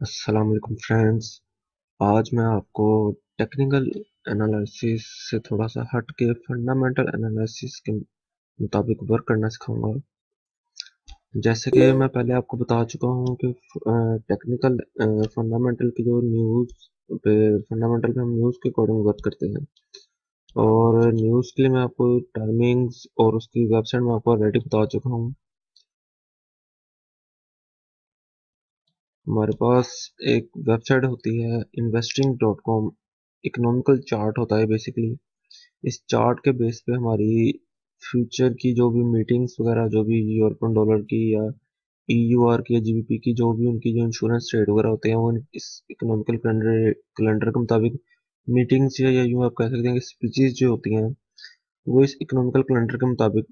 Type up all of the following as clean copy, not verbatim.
अस्सलाम वालेकुम फ्रेंड्स। आज मैं आपको टेक्निकल एनालिसिस से थोड़ा सा हट के फंडामेंटल एनालिसिस के मुताबिक वर्क करना सिखाऊंगा। जैसे कि मैं पहले आपको बता चुका हूँ कि टेक्निकल फंडामेंटल की जो न्यूज़ पे फंडामेंटल पे हम न्यूज़ के अकॉर्डिंग वर्क करते हैं। और न्यूज़ के लिए मैं आपको टाइमिंग्स और उसकी वेबसाइट में आपको ऑलरेडी बता चुका हूँ। हमारे पास एक वेबसाइट होती है investing.com। इकोनॉमिकल चार्ट होता है बेसिकली। इस चार्ट के बेस पे हमारी फ्यूचर की जो भी मीटिंग्स वगैरह, जो भी यूरोपियन डॉलर की या ईयूआर की या जीबीपी की, जो भी उनकी जो इंश्योरेंस रेट वगैरह होते हैं, वो इस इकोनॉमिकल कैलेंडर के मुताबिक मीटिंग्स या यूं आप कह सकते हैं कि स्पीचेस जो होती हैं वो इस इकोनॉमिकल कैलेंडर के मुताबिक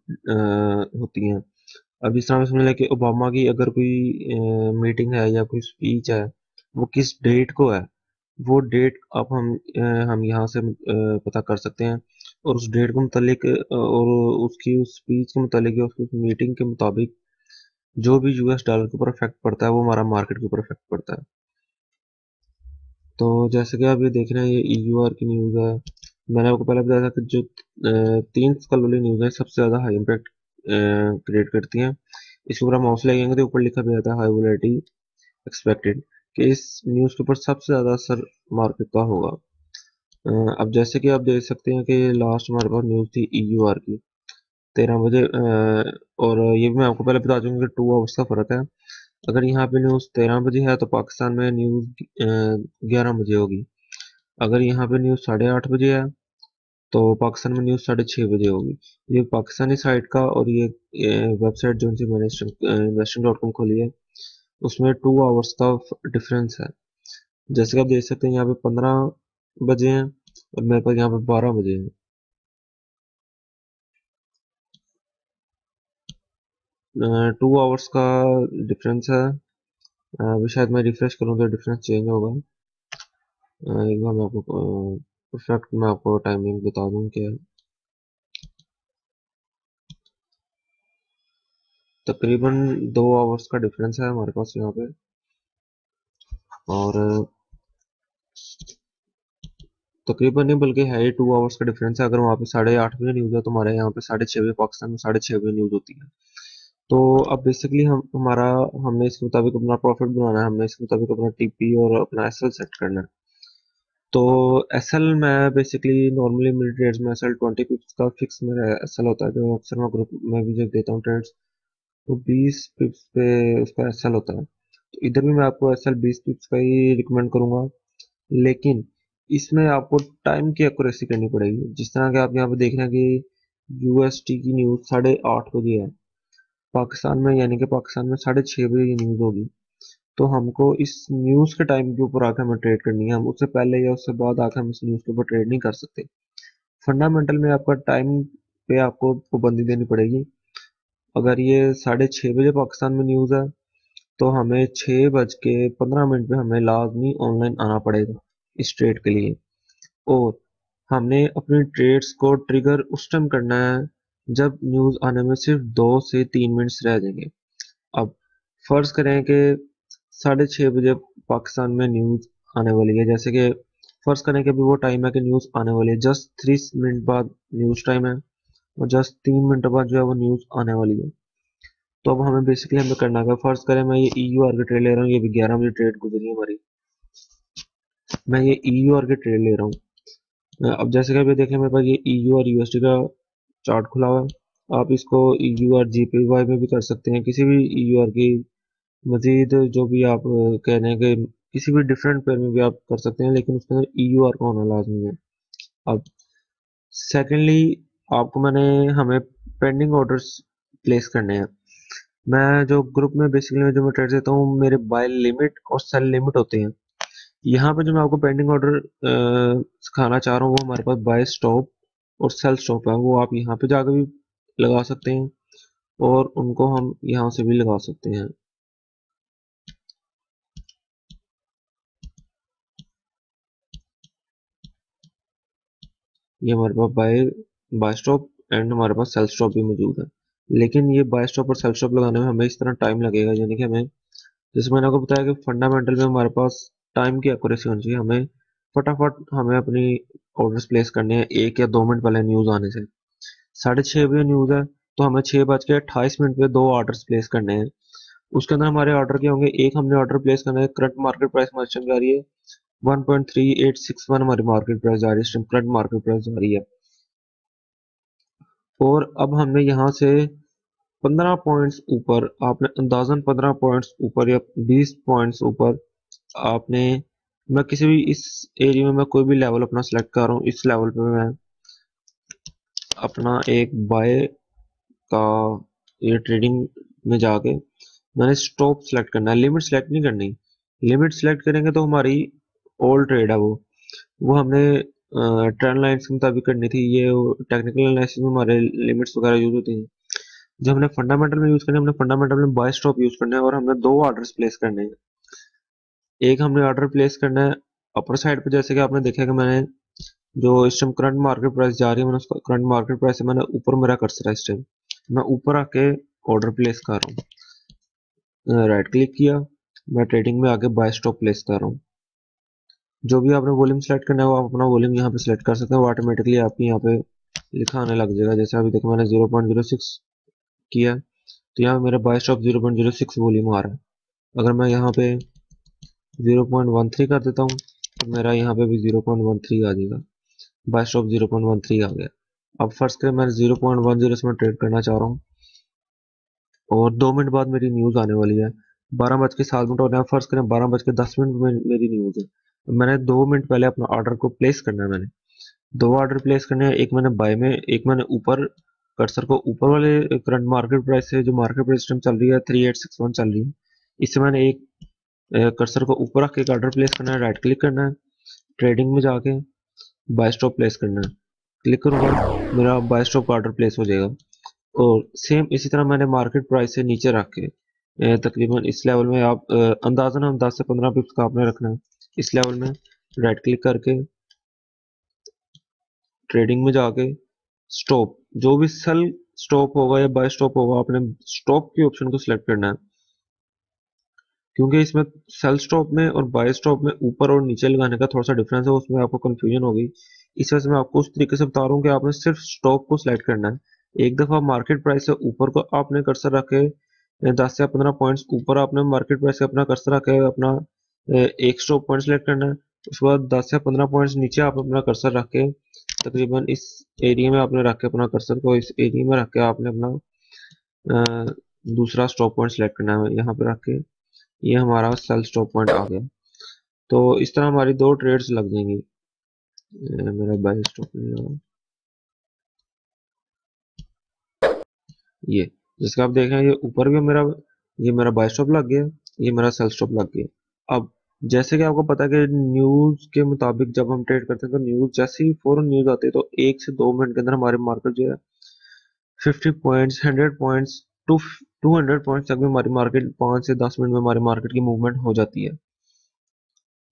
होती हैं। अब इस तरह से समझ लें कि ओबामा की अगर कोई मीटिंग है या कोई स्पीच है, वो किस डेट को है, वो डेट आप हम यहाँ से पता कर सकते हैं। और उस डेट के मुतालिक और उसकी उस स्पीच के मुतालिक या उसकी मीटिंग के मुताबिक जो भी यूएस डॉलर के ऊपर इफेक्ट पड़ता है वो हमारा मार्केट के ऊपर इफेक्ट पड़ता है। तो जैसे कि आप ये देख रहे हैं, ये ईयूआर की न्यूज़ है। मैंने आपको पहले बताया था कि जो 3 साल वाली न्यूज़ है सबसे ज़्यादा हाई इम्पैक्ट क्रिएट करती हैं। इसके ऊपर हम माउस लगेंगे तो ऊपर लिखा भी आता है हाई वोलेटिलिटी एक्सपेक्टेड, कि इस न्यूज़ के ऊपर सबसे ज़्यादा असर मार्केट का होगा। अब जैसे कि आप देख सकते हैं कि लास्ट हमारे पास न्यूज़ थी ईयूआर की 13 बजे। और ये भी मैं आपको पहले बता दूंगा कि 2 आवर्स का फ़र्क है। अगर यहाँ पे न्यूज़ 13 बजे है तो पाकिस्तान में न्यूज़ 11 बजे होगी। अगर यहाँ पे न्यूज़ 8:30 बजे है तो पाकिस्तान में न्यूज़ 6:30 बजे होगी। ये पाकिस्तानी साइट का, और ये वेबसाइट जो सी मैंने investing.com खोली है, उसमें 2 आवर्स का डिफरेंस है। जैसे कि आप देख सकते हैं, यहाँ पे 15 बजे हैं और मेरे पास यहाँ पे 12 बजे हैं। 2 आवर्स का डिफरेंस है। अभी शायद मैं रिफ्रेश करूँ तो डिफरेंस चेंज होगा। एक बार मैं आपको परफेक्ट मैं आपको टाइमिंग बता दूँ कि तकरीबन 2 आवर्स का डिफरेंस है हमारे पास यहाँ पे। और तकरीबन नहीं, बल्कि है ही 2 आवर्स का डिफरेंस है। अगर वहाँ पे 8:30 बजे न्यूज़ है तो हमारे यहाँ पे 6:30 बजे, पाकिस्तान में 6:30 बजे न्यूज़ होती है। तो अब बेसिकली हमने इसके मुताबिक अपना प्रॉफिट बनाना है, हमने इसके मुताबिक अपना टीपी और अपना एसएल सेट करना है। तो एसएल में बेसिकली नॉर्मली मेरे ट्रेड्स में एसएल 20 पिप्स का फिक्स मेरा एसएल होता है, जो अक्सर मैं ग्रुप में भी जब देता हूँ ट्रेड्स, तो 20 पिप्स पे उसका एसएल होता है। तो इधर भी मैं आपको एसएल 20 पिप्स का ही रिकमेंड करूंगा। लेकिन इसमें आपको टाइम की एक्यूरेसी करनी पड़ेगी। जिस तरह के आप यहाँ पे देख रहे हैं कि यूएसटी की न्यूज़ 8:30 बजे है पाकिस्तान में, यानी कि पाकिस्तान में 6:30 बजे ये न्यूज़ होगी। तो हमको इस न्यूज़ के टाइम के ऊपर आकर हमें ट्रेड करनी है। हम उससे पहले या उससे बाद आकर हम इस न्यूज़ के ऊपर ट्रेड नहीं कर सकते। फंडामेंटल में आपका टाइम पे आपको पाबंदी देनी पड़ेगी। अगर ये 6:30 बजे पाकिस्तान में न्यूज़ है तो हमें 6:15 पे हमें लाजमी ऑनलाइन आना पड़ेगा इस ट्रेड के लिए। और हमने अपनी ट्रेड्स को ट्रिगर उस टाइम करना है जब न्यूज़ आने में सिर्फ 2 से 3 मिनट्स रह जाएंगे। अब फर्ज करें कि 6:30 बजे पाकिस्तान में न्यूज़ आने वाली है। जैसे कि फर्ज करें कि अभी वो टाइम है कि न्यूज़ आने वाली है, जस्ट 3 मिनट बाद न्यूज़ टाइम है और जस्ट 3 मिनट बाद जो है वो न्यूज़ आने वाली है। तो अब हमें करना है, फर्ज करें मैं ये ईयू आर की ट्रेड ले रहा हूँ, ये भी 11 बजे ट्रेड गुजरी है हमारी। मैं ये ईयू आर की ट्रेड ले रहा हूँ। अब जैसे कि अभी देखें, मेरे पास ये ईयू और यूएसडी का चार्ट खुला हुआ है। आप इसको ईयू आर जीपीवाई में भी कर सकते हैं, किसी भी ईयू आर की मजीद जो भी आप कह रहे हैं कि किसी भी डिफरेंट पेयर में भी आप कर सकते हैं, लेकिन उसके अंदर ईयू आर का होना लाजमी है। अब सेकेंडली आपको मैंने हमें पेंडिंग ऑर्डर्स प्लेस करने हैं। मैं जो ग्रुप में बेसिकली जो मैं ट्रेड देता हूँ, मेरे बाय लिमिट और सेल लिमिट होते हैं। यहाँ पे जो मैं आपको पेंडिंग ऑर्डर सिखाना चाह रहा हूँ वो हमारे पास बाय स्टॉप और सेल स्टॉप है। वो आप यहाँ पे जाकर भी लगा सकते हैं और उनको हम यहाँ से भी लगा सकते हैं। ये हमारे पास बाय स्टॉप एंड हमारे पास सेल स्टॉप भी मौजूद है। लेकिन ये बाय स्टॉप और सेल स्टॉप लगाने में हमें इस तरह टाइम लगेगा, यानी कि हमें जैसे मैंने आपको बताया कि फंडामेंटल में हमारे पास टाइम की एक्यूरेसी होनी चाहिए, हमें फटाफट हमें अपनी ऑर्डर्स प्लेस करने हैं 1 या 2 मिनट पहले न्यूज आने से। 6:30 बजे न्यूज है तो हमें 6:28 पे 2 ऑर्डर्स प्लेस करने हैं। उसके अंदर हमारे ऑर्डर क्या होंगे, एक हमने ऑर्डर प्लेस करना है, करंट मार्केट प्राइस हमारी चल जा रही है 1.3861, हमारी मार्केट प्राइस जा रही है, करंट मार्केट प्राइस जा रही है। और अब हमने यहाँ से 15 पॉइंट्स ऊपर, आपने अंदाजन 15 पॉइंट्स ऊपर या 20 पॉइंट्स ऊपर आपने, मैं किसी भी इस एरिया में मैं कोई भी लेवल अपना सेलेक्ट कर रहा हूँ, इस लेवल पे मैं अपना एक बाय का ये ट्रेडिंग में जाके मैंने स्टॉप सेलेक्ट करना है, लिमिट सेलेक्ट नहीं करनी। लिमिट सेलेक्ट करेंगे तो हमारी ओल्ड ट्रेड है वो हमने ट्रेंड लाइन्स के मुताबिक करनी थी। ये टेक्निकल एनालिसिस में हमारे लिमिट्स वगैरह यूज होती हैं। जब हमने फंडामेंटल में यूज करने, हमने फंडामेंटल में बाय स्टॉप यूज करना है और हमने 2 ऑर्डर्स प्लेस करने हैं। एक हमने ऑर्डर प्लेस करना है अपर साइड पे, जैसे कि आपने देखा कि मैंने जो इस टाइम करंट मार्केट प्राइस जा रही है, मैंने उसका करंट मार्केट प्राइस से मैंने ऊपर मेरा कर्सर है, इस टाइम मैं ऊपर आके ऑर्डर प्लेस कर रहा हूँ, राइट क्लिक किया, मैं ट्रेडिंग में आके बाय स्टॉप प्लेस कर रहा हूँ। जो भी आपने वॉल्यूम सेलेक्ट करना है वो आप अपना वॉल्यूम यहाँ पे सेलेक्ट कर सकते हैं, वो ऑटोमेटिकली आपकी यहाँ पे लिखा आने लग जाएगा। जैसे अभी देखो मैंने 0.06 किया तो यहाँ मेरा बाय स्टॉप 0.06 वॉल्यूम आ रहा है। अगर मैं यहाँ पे 0.13 कर देता हूँ तो मेरा यहाँ पे भी 0.13 आ जाएगा, बाय स्टॉप 0.13 आ गया। अब फर्स्ट करें मैं 0.10 से मैं ट्रेड करना चाह रहा हूँ और 2 मिनट बाद मेरी न्यूज आने वाली है, 12:07 हो रहे हैं। फर्स्ट करें 12:10 में मेरी न्यूज है, तो मैंने 2 मिनट पहले अपना ऑर्डर को प्लेस करना है। मैंने 2 ऑर्डर प्लेस करने हैं, एक मैंने बाय में, एक मैंने ऊपर कर्सर को ऊपर वाले करंट मार्केट प्राइस से, जो मार्केट प्राइस सिस्टम चल रही है 3861 चल रही है, इससे मैंने एक कर्सर को ऊपर रख के एक ऑर्डर प्लेस करना है, राइट क्लिक करना है, ट्रेडिंग में जाके बाय स्टॉप प्लेस करना है, क्लिक करूंगा मेरा बाय स्टॉप का ऑर्डर प्लेस हो जाएगा। और सेम इसी तरह मैंने मार्केट प्राइस से नीचे रख के तकरीबन इस लेवल में आप अंदाजन हम 10 से 15 पिप्स का आपने रखना है। इस लेवल में राइट क्लिक करके ट्रेडिंग में जाके स्टॉप, जो भी सेल स्टॉप होगा या बाय स्टॉप होगा, आपने स्टॉप की ऑप्शन को सिलेक्ट करना है, क्योंकि इसमें सेल स्टॉप में और बाय स्टॉप में ऊपर और नीचे लगाने का थोड़ा सा डिफरेंस है, उसमें आपको कंफ्यूजन होगी। इस वजह से मैं आपको उस तरीके से बता रहा हूँ कि आपने सिर्फ स्टॉप को सिलेक्ट करना है। एक दफा मार्केट प्राइस से ऊपर को आपने कर्सर रखे 10 से 15 पॉइंट्स ऊपर आपने मार्केट प्राइस से अपना कर्सर रखे अपना एक स्टॉप पॉइंट सेलेक्ट करना है। उसके बाद 10 से 15 पॉइंट्स नीचे आप अपना कर्सर रख के तकरीबन इस एरिया में आपने रख के अपना कर्सर को इस एरिया में रख के आपने अपना दूसरा स्टॉप पॉइंट सेलेक्ट करना है, यहाँ पे रख के ये हमारा सेल स्टॉप पॉइंट आ गया। तो इस तरह हमारी 2 ट्रेड्स लग जाएंगी। मेरा बाय स्टॉप नहीं लगा, ये जिसका आप देख रहे हैं ये ऊपर भी मेरा, ये मेरा बाय स्टॉप लग गया, ये मेरा सेल स्टॉप लग गया। अब जैसे कि आपको पता है कि न्यूज के मुताबिक जब हम ट्रेड करते हैं तो न्यूज जैसे ही फौरन न्यूज आती है तो 1 से 2 मिनट के अंदर हमारी मार्केट जो है 50 पॉइंट्स, 100 पॉइंट्स टू 200 पॉइंट्स तक भी हमारी मार्केट 5 से 10 मिनट में हमारी मार्केट की मूवमेंट हो जाती है।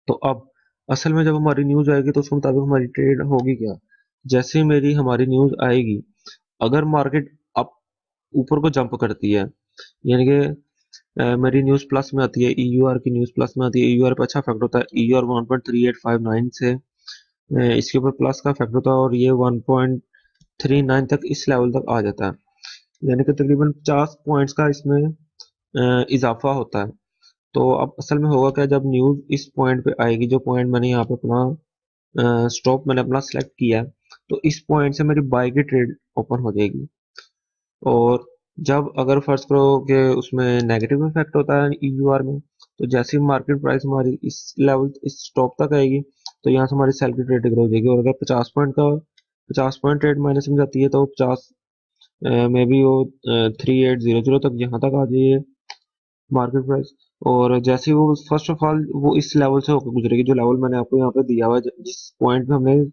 तो अब असल में जब हमारी न्यूज आएगी तो उसके मुताबिक हमारी ट्रेड होगी क्या, जैसे ही मेरी हमारी न्यूज आएगी, अगर मार्केट अप ऊपर को जंप करती है, यानी कि मेरी न्यूज प्लस में आती है, ईयूआर की न्यूज प्लस में आती है, ईयूआर पे अच्छा इफेक्ट होता है, ईयूआर 1.3859 से इसके ऊपर प्लस का इफेक्ट होता है और ये 1.39 तक इस लेवल तक आ जाता है, यानी कि तकरीबन 50 पॉइंट्स का इसमें इजाफा होता है। तो अब असल में होगा क्या, जब न्यूज इस पॉइंट पे आएगी, जो पॉइंट मैंने यहाँ पे अपना स्टॉप मैंने अपना सेलेक्ट किया है, तो इस पॉइंट से मेरी बाय की ट्रेड ओपन हो जाएगी। और जब अगर फर्ज करो कि उसमें नेगेटिव इफेक्ट होता है ईयूआर में, तो जैसे ही मार्केट प्राइस हमारी इस लेवल इस स्टॉप तक आएगी तो यहाँ से हमारी सेल की ट्रेड हो जाएगी। और अगर 50 पॉइंट ट्रेड माइनस में जाती है तो 50 में भी वो 3800 तक यहाँ तक आ जाइए मार्केट प्राइस। और जैसे ही वो फर्स्ट ऑफ ऑल वो इस लेवल से होकर गुजरेगी, जो लेवल मैंने आपको यहाँ पे दिया हुआ है, जिस पॉइंट पे हमने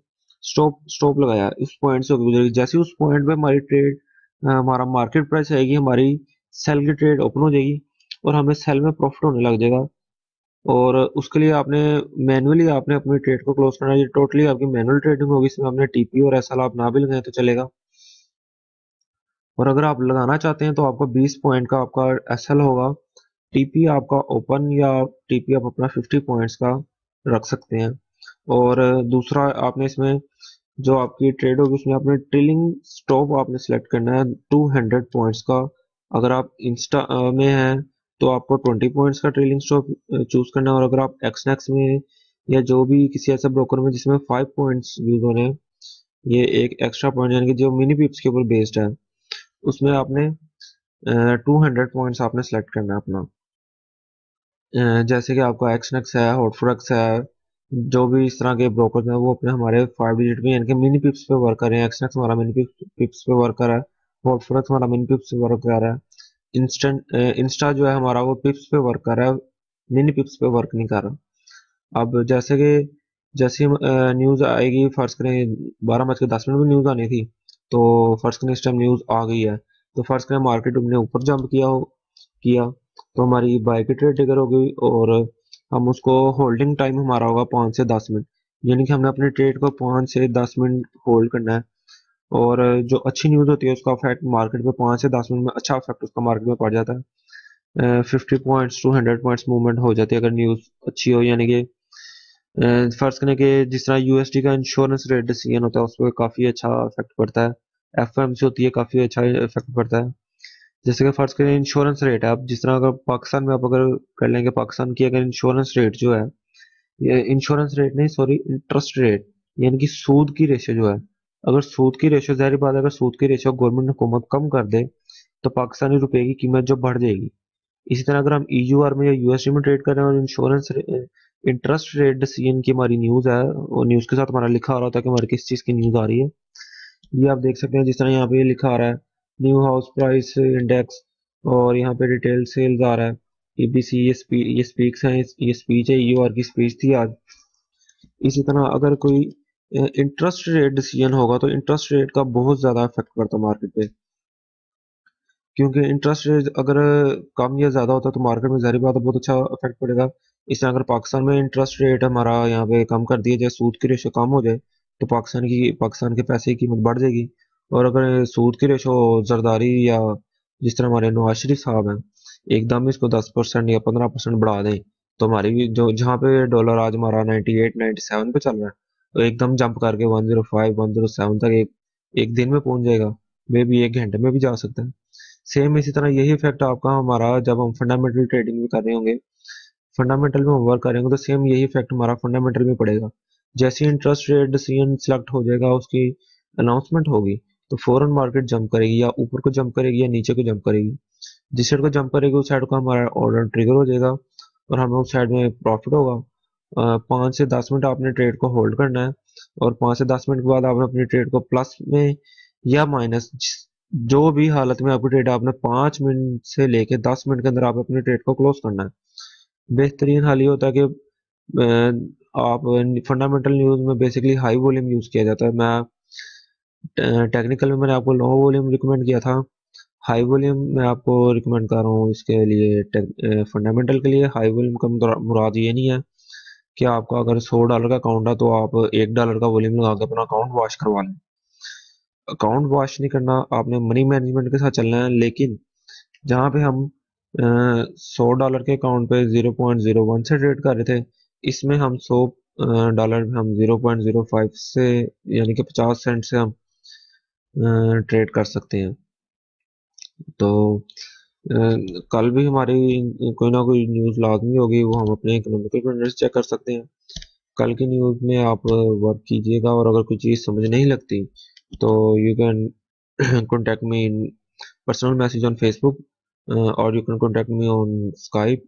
स्टॉप स्टॉप लगाया उस पॉइंट से होकर गुजरेगी। जैसे ही उस पॉइंट पे हमारी ट्रेड, हमारा मार्केट प्राइस आएगी, हमारी सेल की ट्रेड ओपन हो जाएगी और हमें सेल में प्रॉफिट होने लग जाएगा। और उसके लिए आपने मैनुअली आपने अपनी ट्रेड को क्लोज करना है, ये टोटली आपकी मैनुअल ट्रेडिंग होगी, इसमें आपने टीपी और एसएल आप ना भी लगाए तो चलेगा। और अगर आप लगाना चाहते हैं तो आपका 20 पॉइंट का आपका एसएल होगा, टीपी आपका ओपन या टीपी आप अपना 50 पॉइंट्स का रख सकते हैं। और दूसरा आपने इसमें जो आपकी ट्रेड होगी उसमें आपने ट्रेलिंग स्टॉप आपने सेलेक्ट करना है 200 पॉइंट्स का। अगर आप इंस्टा में हैं तो आपको 20 पॉइंट्स का ट्रेलिंग स्टॉप चूज करना है, और अगर आप एक्सनेक्स में हैं या जो भी किसी ऐसे ब्रोकर में जिसमें 5 पॉइंट्स यूज हो रहे हैं, ये एक एक्स्ट्रा पॉइंट यानी कि जो मिनी पिप्स के ऊपर बेस्ड है, उसमें आपने 200 पॉइंट्स आपने सेलेक्ट करना है अपना। जैसे कि आपका एक्सनेक्स है, हॉटफोरेक्स है, जो भी इस तरह के ब्रोकर हैं वो अपने हमारे 5 डिजिट में यानी कि मिनी पिप्स पे वर्क कर रहे हैं। एक्सनेक्स हमारा मिनी पिप्स पे वर्क कर रहा है, हॉटफोरेक्स हमारा मिनी पिप्स पे वर्क कर रहा है। इंस्टा जो है हमारा वो पिप्स पे वर्क कर रहा है, मिनी पिप्स पे वर्क नहीं कर रहा। अब जैसे कि जैसे न्यूज आएगी, फर्ज करें 12:10 में न्यूज आनी थी, तो फर्ज करें इस टाइम न्यूज आ गई है, तो फर्ज करें मार्केट ने ऊपर जंप किया तो हमारी बाय की ट्रेड ट्रिगर होगी, और हम उसको होल्डिंग टाइम हमारा होगा 5 से 10 मिनट, यानी कि हमने अपने ट्रेड को 5 से 10 मिनट होल्ड करना है। और जो अच्छी न्यूज होती है उसका इफेक्ट मार्केट पे 5 से 10 मिनट में अच्छा इफेक्ट उसका मार्केट में पड़ जाता है। 50 पॉइंट्स टू 100 पॉइंट्स मूवमेंट हो जाती है अगर न्यूज अच्छी हो, यानी कि फर्ज करें कि जिस तरह यूएसडी का इंश्योरेंस रेट डिसीजन होता है उस पर काफी अच्छा इफेक्ट पड़ता है, एफएमसी होती है काफी अच्छा इफेक्ट पड़ता है। जैसे कि फर्ज करें इंश्योरेंस रेट है, आप जिस तरह अगर पाकिस्तान में आप अगर कर लेंगे, पाकिस्तान की अगर इंश्योरेंस रेट जो है, ये इंश्योरेंस रेट नहीं सॉरी इंटरेस्ट रेट, यानी कि सूद की रेशो जो है, अगर सूद की रेशो जाहिर बात है अगर सूद की रेशो गवर्नमेंट हुकूमत कम कर दे तो पाकिस्तानी रुपए की कीमत जो बढ़ जाएगी। इसी तरह अगर हम ईयूआर में या यूएसडी में ट्रेड कर रहे हैं और इंश्योरेंस इंटरेस्ट रेट डिसीजन की हमारी न्यूज है, और न्यूज के साथ हमारा लिखा आ रहा होता है कि हमारी किस चीज की न्यूज आ रही है, ये आप देख सकते हैं जिस तरह यहाँ पे लिखा आ रहा है न्यू हाउस प्राइस इंडेक्स, और यहाँ पे डिटेल सेल्स आ रहा है ईबीसी, ये स्पीक्स हैं, ये स्पीच है, ईयूआर की स्पीच थी आज। इसी तरह अगर कोई इंटरेस्ट रेट डिसीजन होगा तो इंटरेस्ट रेट का बहुत ज्यादा इफेक्ट पड़ता है मार्केट पे, क्योंकि इंटरेस्ट रेट अगर कम या ज्यादा होता है तो मार्केट में जाहिर बात है बहुत अच्छा इफेक्ट पड़ेगा। इस तरह अगर पाकिस्तान में इंटरेस्ट रेट हमारा यहाँ पे कम कर दिया जाए, सूद की रेशो कम हो जाए, तो पाकिस्तान के पैसे की कीमत बढ़ जाएगी। और अगर सूद की रेशो जरदारी या जिस तरह हमारे नवाज शरीफ साहब हैं एकदम इसको 10% या 15% बढ़ा दें, तो हमारी भी जो जहाँ पे डॉलर आज हमारा 98 97 पे चल रहा है, तो एकदम जंप करके 105 107 तक एक दिन में पहुंच जाएगा, मे भी एक घंटे में भी जा सकता है। सेम इसी तरह यही इफेक्ट आपका हमारा जब हम फंडामेंटल ट्रेडिंग भी कर रहे होंगे, फंडामेंटल में हम वर्क करेंगे तो सेम यही इफेक्ट हमारा फंडामेंटल में पड़ेगा। जैसे इंटरेस्ट रेट डिसीजन सिलेक्ट हो जाएगा, उसकी अनाउंसमेंट होगी, तो फौरन मार्केट जंप करेगी, या ऊपर को जंप करेगी या नीचे को जंप करेगी। जिस साइड को जंप करेगी उस साइड को हमारा ऑर्डर ट्रिगर हो जाएगा और हमें उस साइड में प्रॉफिट होगा। 5 से 10 मिनट आपने ट्रेड को होल्ड करना है, और 5 से 10 मिनट के बाद आपने अपनी ट्रेड को प्लस में या माइनस, जो भी हालत में आपकी ट्रेड आपने 5 मिनट से लेके 10 मिनट के अंदर आप अपनी ट्रेड को क्लोज करना है। बेहतरीन हाल ये होता है कि आप फंडामेंटल न्यूज में बेसिकली हाई वॉल्यूम यूज किया जाता है। मैं टेक्निकल में मैंने आपको लो वॉल्यूम रिकमेंड किया था, हाई वॉल्यूम मैं आपको रिकमेंड कर रहा हूँ इसके लिए। फंडामेंटल के लिए हाई वॉल्यूम का मुराद ये नहीं है कि आपका अगर $100 का अकाउंट है तो आप $1 का वॉल्यूम लगा के अपना अकाउंट वॉश करवा लें। अकाउंट वॉश नहीं करना, आपने मनी मैनेजमेंट के साथ चलना है। लेकिन जहाँ पे हम $100 के अकाउंट पे 0.01 से ट्रेड कर रहे थे, इसमें हम $100 में हम 0.05 से यानी कि 50 सेंट से हम ट्रेड कर सकते हैं। तो अ, कल भी हमारी कोई ना कोई न्यूज़ लाजमी होगी, वो हम अपने इकोनॉमिकल कैलेंडर से चेक कर सकते हैं। कल की न्यूज़ में आप वर्क कीजिएगा, और अगर कोई चीज़ समझ नहीं लगती तो you can contact me in personal message on Facebook, और you can contact me on Skype.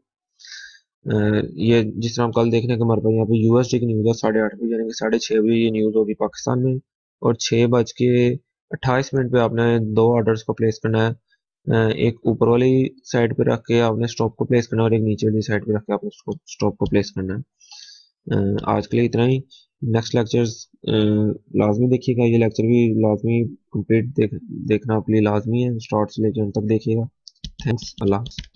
ये जिस तरह हम कल देखने के हमारे पास यहाँ पे यूएसडी की न्यूज़ है 8:30 बजे, यानी कि 6:30 बजे ये न्यूज़ होगी पाकिस्तान में, और 6:28 पे आपने दो ऑर्डर्स को प्लेस करना है। एक ऊपर वाली साइड पे रख के आपने स्टॉप को प्लेस करना है, और एक नीचे वाली साइड पे रख के आपने स्टॉप को प्लेस करना है। आज के लिए इतना ही। नेक्स्ट लेक्चर्स लाजमी देखिएगा, ये लेक्चर भी लाजमी कंप्लीट देखना आपके लिए लाजमी है, स्टार्ट से लेकर एंड तक देखिएगा। थैंक्स, अल्लाह हाफ़िज़।